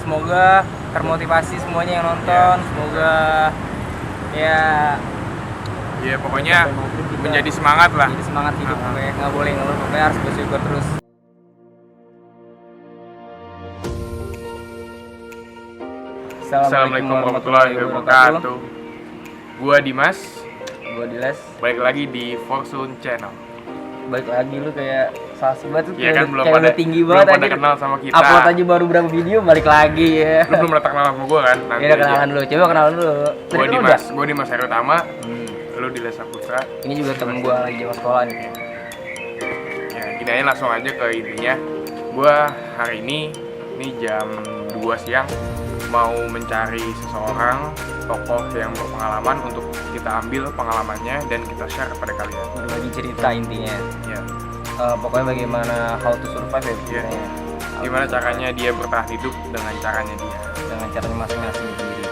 semoga termotivasi semuanya yang nonton. Semoga ya pokoknya menjadi semangat lah. jadi semangat hidup. Pokoknya nggak boleh ngeluh, pokoknya harus bersyukur terus. Assalamualaikum warahmatullahi wabarakatuh. Gua Dimas, Gua Diles. balik lagi di Fortune Channel. Balik lagi lu kayak salsi banget tuh. Iya kan, belum kayak pada udah tinggi banget belum pada aja. kenal sama kita. Upload aja baru berapa video balik lagi ya. Lu belum pernah kenal sama gua kan? Nanti Ya aja. kenalan lu, coba kenalan dulu. Gua Dimas Heru Tama, lu Diles Saputra. Ini juga temen gua lagi zaman sekolah nih. Ya, gini aja langsung aja ke intinya. Gua hari ini jam 2 siang mau mencari seseorang tokoh yang berpengalaman untuk kita ambil pengalamannya dan kita share kepada kalian. Berbagi cerita intinya. Ya, Pokoknya bagaimana how to survive ya Iya. ceritanya. gimana caranya dia bertahan hidup dengan caranya dia. Dengan caranya masing-masing sendiri.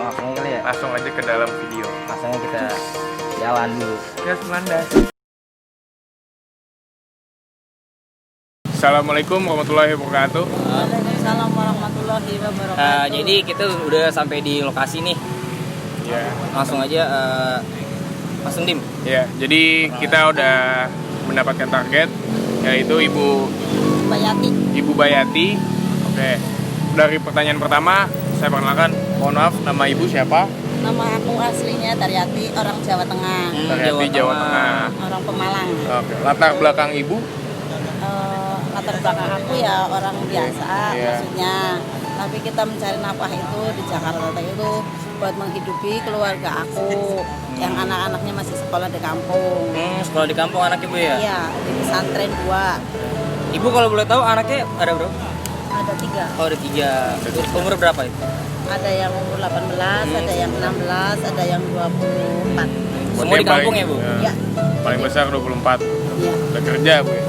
Langsung aja kali ya. Langsung aja ke dalam video. Langsung aja kita jalan dulu. Gas landas. Assalamualaikum warahmatullahi wabarakatuh. Waalaikumsalam warahmatullahi wabarakatuh. Jadi kita udah sampai di lokasi nih. Ya, Langsung aja langsung Dim. ya. Jadi kita udah mendapatkan target yaitu Ibu Bayati. Oke. Dari pertanyaan pertama saya perkenalkan. Mohon maaf, nama Ibu siapa? Nama aku aslinya Taryati, orang Jawa Tengah, Taryati, Jawa Tengah. orang Pemalang. Oke. Latar belakang Ibu? Latar belakang aku ya orang biasa, Iya. maksudnya. Tapi kita mencari nafkah itu di Jakarta itu buat menghidupi keluarga aku yang anak-anaknya masih sekolah di kampung. Sekolah di kampung anak ibu ya? Iya, di pesantren 2. Ibu kalau boleh tahu anaknya ada berapa? Ada 3. Oh ada 3. Umur berapa itu? Ada yang umur 18, ada yang 16, ada yang 24. Semua di kampung ya Bu? Iya. Paling besar 24. Iya. Udah kerja Bu ya?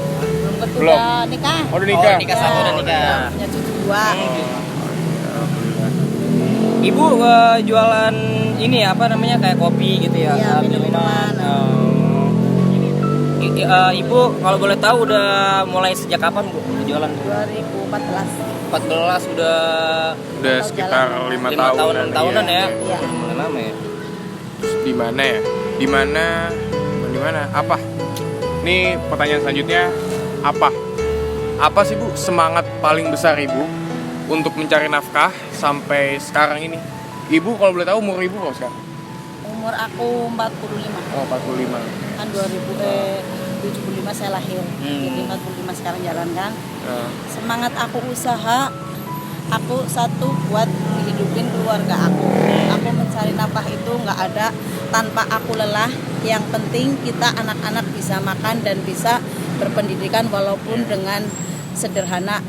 Belum Belum. nikah. Oh udah nikah? Nikah satu dan nikah. Punya cucu 2. Ibu jualan ini apa namanya kayak kopi gitu ya? Iya, minuman. Ibu kalau boleh tahu udah mulai sejak kapan Bu jualan? 2014. 14 udah Udah sekitar 5 5 tahun. tahunan ya? Iya. Mulai lama ya? Terus di mana ya? Di mana? Apa? Nih pertanyaan selanjutnya, apa? Apa sih Bu semangat paling besar Ibu untuk mencari nafkah sampai sekarang ini? Ibu kalau boleh tahu umur Ibu kalau sekarang? Umur aku 45. Oh 45. Kan 2075 saya lahir. Jadi 45 sekarang jalan kan. Semangat aku usaha, aku satu buat menghidupin keluarga aku. Aku mencari nafkah itu nggak ada tanpa aku lelah. Yang penting kita anak-anak bisa makan dan bisa berpendidikan walaupun dengan sederhana.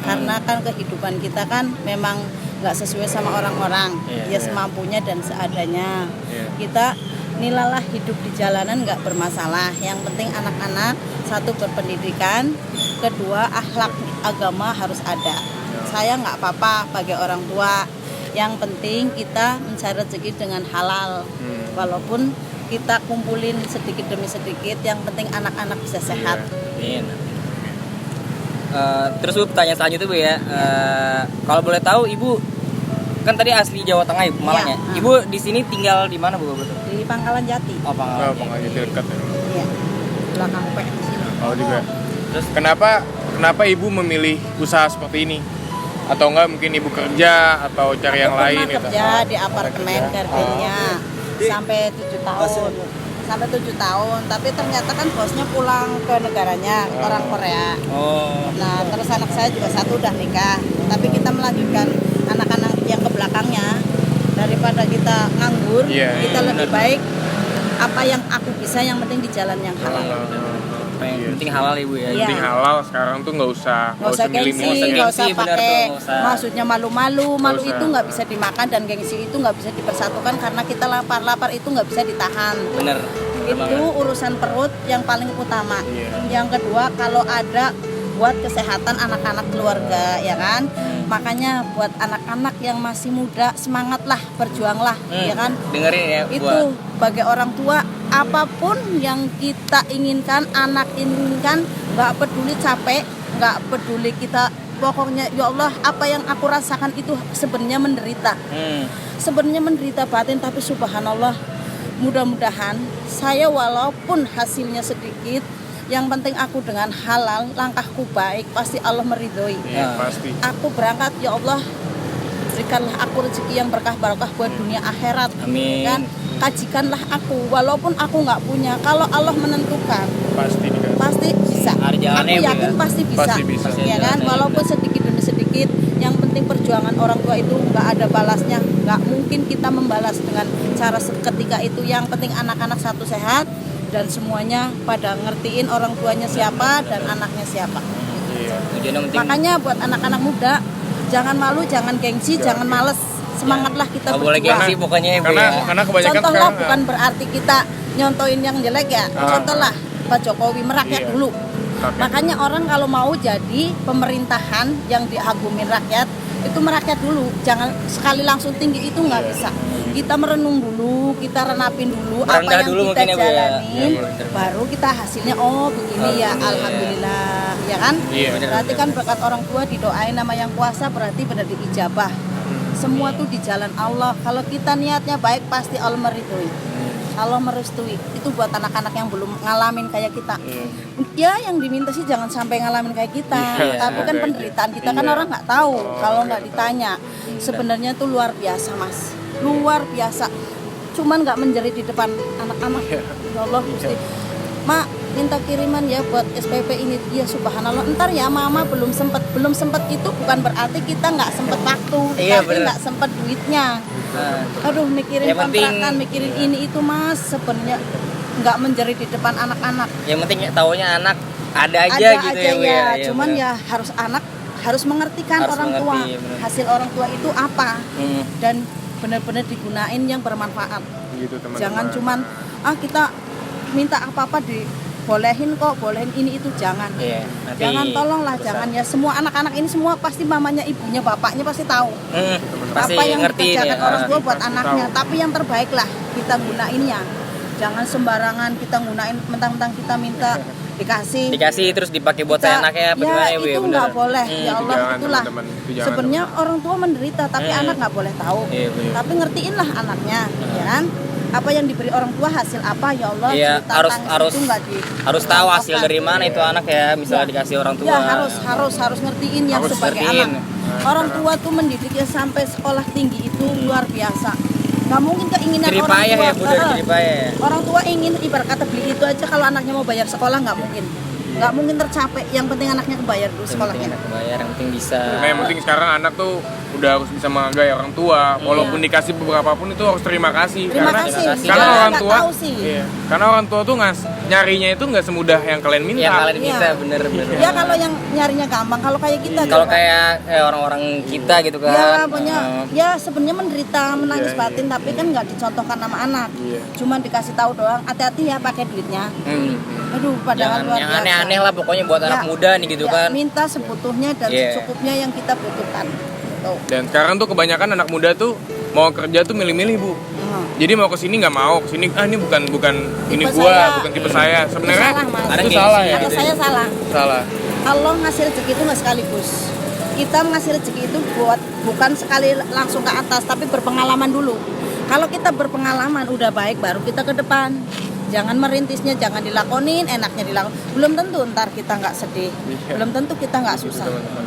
Karena kan kehidupan kita kan memang nggak sesuai sama orang-orang. Ya semampunya dan seadanya. Kita nilalah hidup di jalanan nggak bermasalah. Yang penting anak-anak satu berpendidikan, kedua akhlak agama harus ada. Saya nggak apa-apa bagi orang tua. Yang penting kita mencari rezeki dengan halal. Walaupun kita kumpulin sedikit demi sedikit, yang penting anak-anak bisa sehat. Amin. Terus Bu pertanyaan selanjutnya Bu ya. Kalau boleh tahu Ibu kan tadi asli Jawa Tengah Ibu, Malang ya. Ibu di sini tinggal di mana Bu? Di Pangkalan Jati. Oh Pangkalan. Pangkalan Jati dekat ya. Iya. Belakang P di sini. Oh juga. Terus kenapa Ibu memilih usaha seperti ini? Atau enggak mungkin Ibu kerja atau cari yang lain Pernah gitu? kerja di apartemen Gardenia sampai 7 tahun. Sampai 7 tahun, tapi ternyata kan bosnya pulang ke negaranya, orang Korea. Nah, terus anak saya juga satu udah nikah. Tapi kita melanjutkan anak-anak yang ke belakangnya daripada kita nganggur, kita lebih baik apa yang aku bisa, yang penting di jalan yang halal. Yang penting halal Ibu ya. Iya. Penting halal sekarang tuh nggak usah gengsi, nggak usah pakai, maksudnya malu-malu, malu Nggak itu usah. nggak bisa dimakan dan gengsi itu nggak bisa dipersatukan karena kita lapar itu nggak bisa ditahan. Bener. Itu urusan perut yang paling utama. Yang kedua kalau ada buat kesehatan anak-anak keluarga ya kan. Makanya buat anak-anak yang masih muda semangatlah, berjuanglah ya kan. Dengerin ya. Itu bagi orang tua apapun yang kita inginkan, anak inginkan, nggak peduli capek, nggak peduli kita pokoknya ya Allah, apa yang aku rasakan itu sebenarnya menderita. Sebenarnya menderita batin, tapi subhanallah, mudah-mudahan saya walaupun hasilnya sedikit, yang penting aku dengan halal, langkahku baik, pasti Allah meridhoi. Iya, pasti. Aku berangkat, ya Allah, berikanlah aku rezeki yang berkah barokah buat dunia akhirat. Amin. Kan kajikanlah aku, walaupun aku nggak punya, kalau Allah menentukan Pasti dikasih. pasti bisa. Ada Aku jalannya, Bu, yakin ya? pasti bisa. Pasti bisa. Ya kan, Jalannya, walaupun sedikit demi sedikit, yang penting perjuangan orang tua itu nggak ada balasnya. Nggak mungkin kita membalas dengan cara seketika itu. Yang penting anak-anak satu sehat dan semuanya pada ngertiin orang tuanya siapa dan anaknya siapa. Iya. Tujuannya penting. Makanya buat anak-anak muda, jangan malu, jangan gengsi, jangan males. Semangatlah kita Nggak boleh berjuang. gengsi pokoknya ya, Bu, Karena ya. karena kebanyakan Contohlah sekarang bukan berarti kita nyontoin yang jelek ya. Contohlah Pak Jokowi merakyat Iya. dulu. Oke. Makanya orang kalau mau jadi pemerintahan yang diagumin rakyat, itu merakyat dulu. Jangan sekali langsung tinggi, itu nggak bisa. Kita merenung dulu, kita renapin dulu apa Merendah yang dulu kita mungkin ya, Bu, ya. jalanin, Iya, bener. baru kita hasilnya oh begini ya, alhamdulillah, ya kan? Iya. Berarti kan berkat orang tua didoain nama yang kuasa, berarti benar diijabah. Semua tuh di jalan Allah. Kalau kita niatnya baik, pasti Allah meridhoi. Allah merestui. Itu buat anak-anak yang belum ngalamin kayak kita. Ya yang diminta sih jangan sampai ngalamin kayak kita. Iya, Tapi kan semoga penderitaan kita kan Iya. orang nggak tahu kalau nggak nggak ditanya. Sebenarnya tuh luar biasa, Mas. Luar biasa. Cuman nggak menjerit di depan anak-anak. Iya. Ya Allah, Gusti. Mak, minta kiriman ya buat SPP ini. Ya subhanallah. Ntar ya mama belum sempet itu bukan berarti kita nggak sempet waktu, Iya, tapi bener. nggak sempet duitnya. Nah, Aduh, mikirin Yang penting- kontrakan, mikirin ini itu, Mas. Sebenarnya nggak menjerit di depan anak-anak. yang penting taunya anak ada aja Ada gitu aja ya, Bu, ya. Iya, Cuman benar. ya harus anak harus mengertikan Harus orang tua. mengerti, benar. Hasil orang tua itu apa Hmm. dan benar-benar digunain yang bermanfaat. gitu teman-teman. Jangan cuman kita minta apa-apa dibolehin kok, bolehin ini itu jangan. Iya, nanti Jangan, tolonglah, susah. jangan ya. Semua anak-anak ini semua pasti mamanya, ibunya, bapaknya pasti tahu Pasti apa yang ngerti dikerjakan ya. orang tua buat pasti anaknya. tahu. Tapi yang terbaik lah kita gunainnya. Jangan sembarangan kita gunain, mentang-mentang kita minta Dikasih terus dipakai buat saya anaknya apa gimana ya ya, Bu, ya, itu bener. nggak boleh. Ya Itu Allah, jangan, itulah. teman-teman. Itu jangan, Sebenarnya orang tua menderita, tapi anak nggak boleh tahu. Iya, bener. Tapi ngertiinlah anaknya, ya kan? Apa yang diberi orang tua hasil apa, ya Allah. Iya, ditantang harus itu nggak harus tahu hasil dicontohkan. dari mana itu anak ya, misalnya Ya. dikasih orang tua. Ya harus ngertiin yang Harus sebagai ngertiin. anak. Orang tua tuh mendidiknya sampai sekolah tinggi itu luar biasa. Gak mungkin keinginan Jerih orang payah tua. ya, Bu, dari jerih payah ya. Orang tua ingin ibarat kata beli itu aja, kalau anaknya mau bayar sekolah nggak mungkin. Nggak mungkin tercapai. Yang penting anaknya kebayar dulu Yang penting sekolahnya. anak bayar, yang penting bisa. Nah, yang penting sekarang anak tuh udah harus bisa menghargai orang tua, walaupun dikasih beberapa pun itu harus terima kasih. Terima karena kasih. karena Jangan orang nggak tua, tahu sih. iya, karena orang tua tuh nyarinya itu nggak semudah yang kalian minta. Yang kalian Iya. bisa bener-bener. Ya kalau yang nyarinya gampang, kalau kayak kita Kalau coba. kayak orang-orang kita gitu kan. Ya punya, eh, ya sebenarnya menderita, menangis Iya, batin, tapi kan nggak dicontohkan sama anak. Iya. Cuma dikasih tahu doang, hati-hati ya pakai duitnya. Aduh, padahal Jangan luar yang biasa. aneh-aneh lah pokoknya buat anak Ya. muda nih gitu Ya, kan. minta sebutuhnya dan Iya. secukupnya yang kita butuhkan. Gitu. Dan sekarang tuh kebanyakan anak muda tuh mau kerja tuh milih-milih, Bu. Jadi mau ke sini nggak mau, ke sini ini bukan ini Tipe gua, saya. bukan tipe saya. Sebenarnya Itu salah, Mas. Ada itu gengsi. salah ya. Kata saya salah. Salah. Allah ngasih rezeki itu nggak sekaligus. Kita ngasih rezeki itu buat bukan sekali langsung ke atas, tapi berpengalaman dulu. Kalau kita berpengalaman udah baik, baru kita ke depan. Jangan merintisnya, jangan dilakonin, enaknya dilakukan. Belum tentu ntar kita nggak sedih, Iya. belum tentu kita nggak susah. Teman-teman.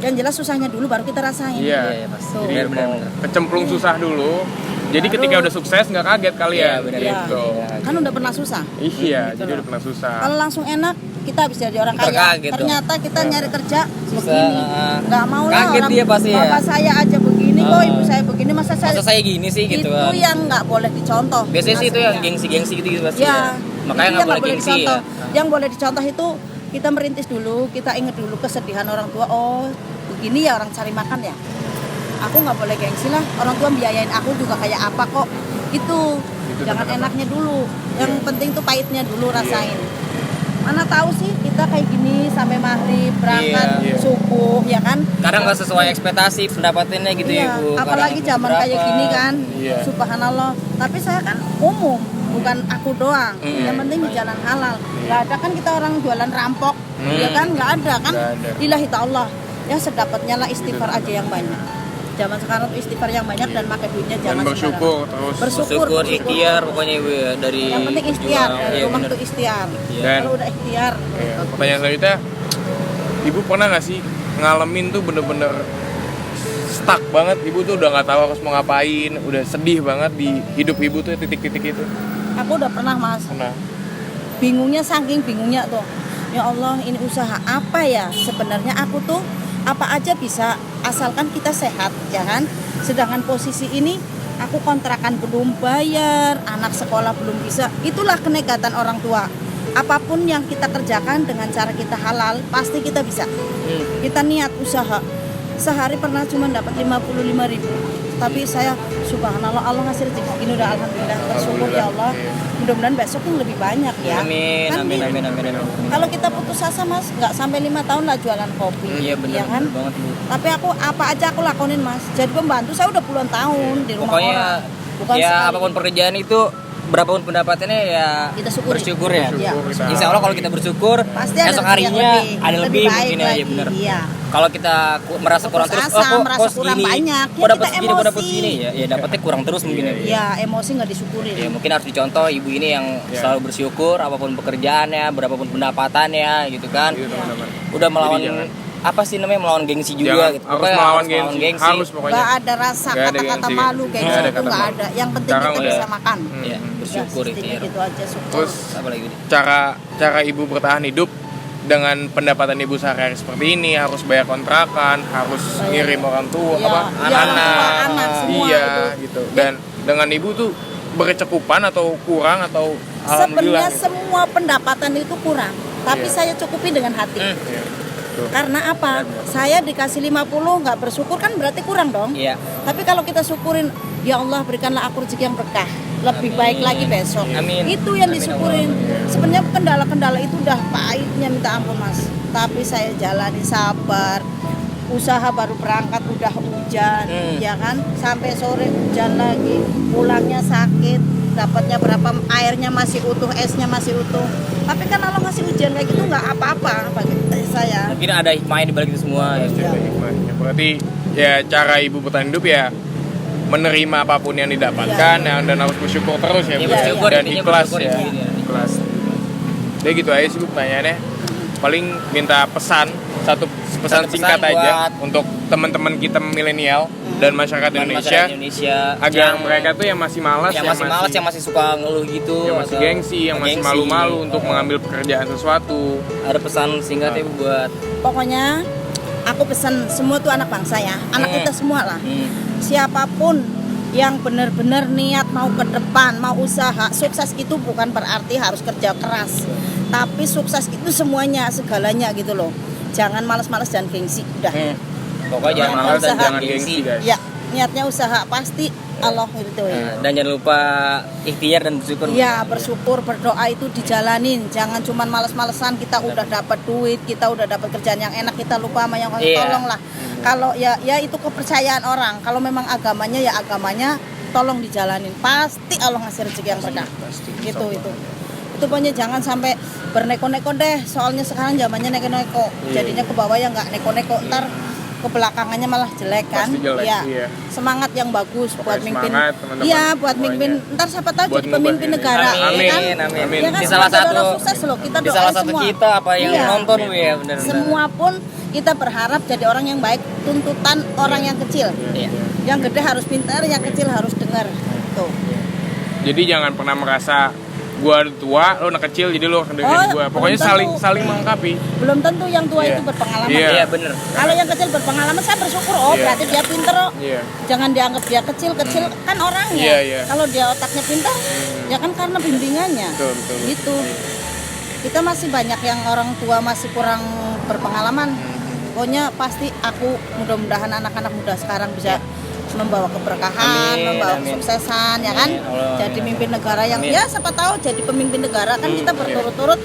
Yang jelas susahnya dulu baru kita rasain. Iya. Iya, Mas. Tuh. Jadi mau Benar-benar. kecemplung susah dulu. Jadi Baru- ketika udah sukses nggak kaget kalian. Iya, benar. Gitu. Kan udah pernah susah. Iya, Gitu jadi loh. udah pernah susah. Kalau langsung enak, kita bisa jadi orang kaya. Terkaget dong. Ternyata kita nyari kerja Susah, begini. Nggak mau lah kaget orang dia pasti ya. bapak saya aja begini kok, Ah. ibu saya begini, masa saya Masa saya gini sih gitu itu kan. yang nggak boleh dicontoh. Biasanya sih itu yang Hasilnya. gengsi-gengsi gitu pasti. Ya, Makanya itu nggak yang boleh gengsi ya. Yang boleh dicontoh itu kita merintis dulu, kita inget dulu kesedihan orang tua. Oh, begini ya orang cari makan ya. Aku nggak boleh gengsi lah. Orang tua biayain aku juga kayak apa kok. Itu jangan teman-teman. enaknya dulu. Yang penting tuh pahitnya dulu rasain. Mana tahu sih kita kayak gini sampai maghrib berangkat Iya. subuh ya kan. Kadang nggak sesuai ekspektasi pendapatannya gitu Iya, ya, Bu. apalagi Kadang zaman kayak berapa. gini kan. Iya. Subhanallah. Tapi saya kan umum, bukan aku doang. Yang penting di jalan halal. Nggak ada kan kita orang jualan rampok, ya kan? Nggak ada kan? Nggak ada. Lillahi ta'ala. Ya sedapatnya lah, istighfar aja yang banyak. Zaman sekarang tuh istighfar yang banyak dan pakai duitnya Dan jangan bersyukur sembarangan. terus. Bersyukur, ikhtiar pokoknya ibu ya dari Yang penting ikhtiar, berjuang. dari Iya, rumah bener. tuh ikhtiar. Dan Kalau udah ikhtiar, pertanyaan selanjutnya, ibu pernah nggak sih ngalamin tuh bener-bener stuck banget, ibu tuh udah nggak tahu harus mau ngapain, udah sedih banget di hidup ibu tuh titik-titik itu? aku udah pernah mas. Pernah. Bingungnya, saking bingungnya tuh. Ya Allah, ini usaha apa ya? Sebenarnya aku tuh apa aja bisa asalkan kita sehat, ya kan? Sedangkan posisi ini aku kontrakan belum bayar, anak sekolah belum bisa. Itulah kenekatan orang tua. Apapun yang kita kerjakan dengan cara kita halal, pasti kita bisa. Kita niat usaha. Sehari pernah cuma dapat 55.000. Tapi saya subhanallah, Allah ngasih rezeki ini udah alhamdulillah, bersyukur ya Allah. Mudah-mudahan besok yang lebih banyak ya. Amin, Kan amin, gitu. amin, amin, amin. Kalau kita putus asa mas, nggak sampai 5 tahun lah jualan kopi, Iya benar, ya kan? benar banget bu. Tapi aku apa aja aku lakonin mas. Jadi pembantu saya udah puluhan tahun di rumah Pokoknya orang. Bukan ya sekali. apapun pekerjaan itu, berapapun pendapatannya ya Kita syukuri. bersyukur ya. Iya. Kita- Insya Allah kalau kita bersyukur, Pasti ada esok rezeki yang harinya ada lebih baik mungkin aja lagi. bener. Iya. Kalau kita merasa kurang Putus terus, asa, kok merasa kurang segini, banyak, ya kok dapat kita segini, kok dapat emosi. segini, ya dapatnya kurang terus mungkin ya. Iya, emosi nggak disyukurin. Ya mungkin harus dicontoh ibu ini yang Ya. selalu bersyukur apapun pekerjaannya, berapapun pendapatannya gitu kan. Gitu, teman-teman. Udah melawan Jadi jangan- apa sih namanya, melawan gengsi juga Jangan, gitu. harus Pokoknya melawan gengsi. Harus pokoknya. Nggak ada rasa Nggak ada kata-kata gengsi. malu, Nggak gengsi ada itu kata nggak malu. ada. Yang penting Sekarang kita udah. bisa makan. Ya, bersyukur Udah, itu ya. gitu aja syukur. Terus Apa lagi nih? cara ibu bertahan hidup dengan pendapatan ibu sehari-hari seperti ini, harus bayar kontrakan, harus ngirim orang tua, Iya, apa iya, anak-anak, orang tua, anak, semua iya itu. gitu. Dan dengan ibu tuh berkecukupan atau kurang atau alhamdulillah. Sebenarnya semua pendapatan itu kurang, tapi Iya. saya cukupi dengan hati. Iya. Tuh. Karena apa? Saya dikasih 50 nggak bersyukur kan berarti kurang dong. Iya. Tapi kalau kita syukurin, ya Allah berikanlah aku rezeki yang berkah, lebih baik lagi besok. Amin. Itu yang Amin, disyukurin. Sebenarnya kendala-kendala itu udah pahitnya minta ampun mas. Tapi saya jalani sabar. Usaha baru berangkat udah hujan, ya kan? Sampai sore hujan lagi, pulangnya sakit. Dapatnya berapa, airnya masih utuh, esnya masih utuh. Tapi kan Allah ngasih ujian kayak gitu nggak apa-apa bagi saya. Mungkin ada hikmahnya di balik itu semua. Ya. Pasti ada hikmahnya. Berarti ya cara ibu bertahan hidup ya menerima apapun yang didapatkan dan harus bersyukur terus ya, Ya, Bu. bersyukur, Dan intinya ikhlas bersyukur ya, intinya. ikhlas. Jadi gitu aja sih Bu pertanyaannya. Paling minta pesan Satu singkat pesan aja buat untuk teman-teman kita milenial dan masyarakat Indonesia, agar mereka tuh yang masih malas, yang masih malas, yang masih suka ngeluh gitu, yang masih atau gengsi, yang masih gengsi. malu-malu untuk mengambil pekerjaan sesuatu. Ada pesan singkatnya Bu buat Pokoknya aku pesan semua tuh anak bangsa ya, anak kita semua lah. Siapapun yang benar-benar niat mau ke depan, mau usaha, sukses itu bukan berarti harus kerja keras. Tapi sukses itu semuanya, segalanya gitu loh. Jangan malas-malas dan gengsi, udah. pokoknya jangan malas dan usaha. jangan gengsi. guys. Ya, niatnya usaha pasti Allah gitu ya. Dan jangan lupa ikhtiar dan bersyukur. Iya, bersyukur, berdoa itu dijalanin. Jangan cuman males-malesan kita udah dapat duit, kita udah dapat kerjaan yang enak, kita lupa sama yang Iya. tolonglah. Kalau ya itu kepercayaan orang. Kalau memang agamanya ya agamanya, tolong dijalanin. Pasti Allah ngasih rezeki yang berkah. Gitu itu. Itu pokoknya jangan sampai berneko-neko deh. Soalnya sekarang zamannya neko-neko. Jadinya ke bawah ya nggak neko-neko. Ntar ke belakangannya malah jelek kan. Pasti jelek, Iya. iya. Semangat yang bagus Pokoknya buat mimpin. semangat, teman-teman. Iya, buat Semuanya. mimpin. Ntar siapa tahu Buat jadi pemimpin ngubah negara. ini. ya Amin, kan? amin. Ya kan, Di semua salah jadi satu orang sukses loh. Kita di doain salah satu semua. kita apa yang Iya. nonton Bu ya, benar-benar. Semua pun kita berharap jadi orang yang baik. Tuntutan orang yang kecil. Iya. Yang gede harus pintar, yang kecil harus dengar. Tuh. Jadi jangan pernah merasa gua tua, lo anak kecil jadi lo dengerin Oh, gua. Pokoknya belum tentu. saling melengkapi. Belum tentu yang tua Iya. itu berpengalaman. Iya. Iya bener. Kalau yang kecil berpengalaman saya bersyukur. Oh, Iya. berarti dia pinter. Oh. Iya. Jangan dianggap dia kecil kan orangnya. Iya, iya. Kalau dia otaknya pintar, ya kan karena bimbingannya. Betul. Gitu. Kita masih banyak yang orang tua masih kurang berpengalaman. Pokoknya pasti aku mudah-mudahan anak-anak muda sekarang bisa membawa keberkahan, Amin, membawa amin. kesuksesan, ya kan? Allah, Jadi amin. mimpin negara yang Amin. ya siapa tahu jadi pemimpin negara kan kita berturut-turut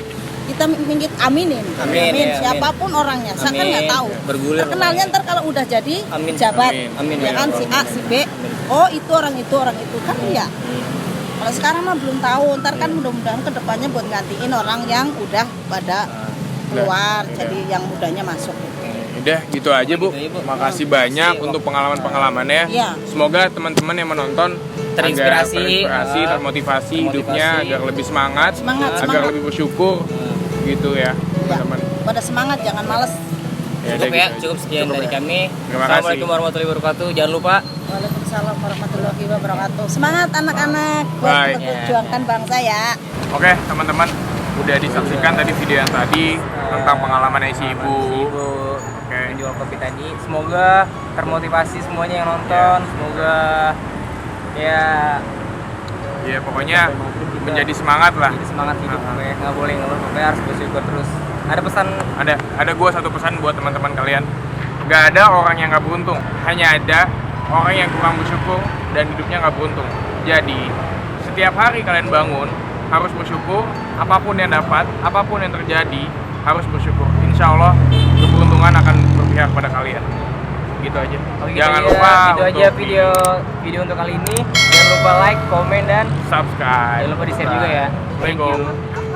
kita mimpin aminin. Amin, ya, Siapapun orangnya, saya kan nggak Amin. tahu. Bergulir Terkenalnya ntar kalau udah jadi Amin. jabat, Amin. ya kan si A, si B. Oh itu orang itu kan ya. Kalau sekarang mah belum tahu, ntar kan mudah-mudahan kedepannya buat gantiin orang yang udah pada keluar, Udah. jadi yang mudanya masuk. Intinya Udah gitu aja Bu. Gitu, Ibu. Makasih banyak Makasih, untuk pengalaman-pengalamannya. Iya. Semoga teman-teman yang menonton Terinspirasi, agak termotivasi hidupnya agar lebih semangat, Semangat, agar semangat. lebih bersyukur gitu ya, Ya. teman-teman. Pada semangat, jangan males. Cukup udah ya, gitu aja. cukup sekian Cukup dari ya. kami. Terima kasih. Assalamualaikum warahmatullahi wabarakatuh. Jangan lupa Waalaikumsalam warahmatullahi wabarakatuh. Semangat anak-anak buat Bye. memperjuangkan bangsa ya. Oke teman-teman, udah disaksikan tadi video yang tadi tentang pengalaman si ibu. Ibu Oke. yang jual kopi tadi. Semoga termotivasi semuanya yang nonton. Semoga ya Ya pokoknya menjadi semangat lah. jadi semangat hidup. Pokoknya nggak boleh ngeluh. Pokoknya harus bersyukur terus. Ada pesan Ada gua satu pesan buat teman-teman kalian. Gak ada orang yang gak beruntung, hanya ada orang yang kurang bersyukur dan hidupnya gak beruntung. Jadi setiap hari kalian bangun harus bersyukur, apapun yang dapat, apapun yang terjadi harus bersyukur. Insya Allah keberuntungan akan berpihak pada kalian. Gitu aja. Oke, Jangan gitu lupa aja. Itu aja untuk video untuk kali ini. Jangan lupa like, komen dan subscribe. jangan lupa di share juga ya. Thank Assalamualaikum. you.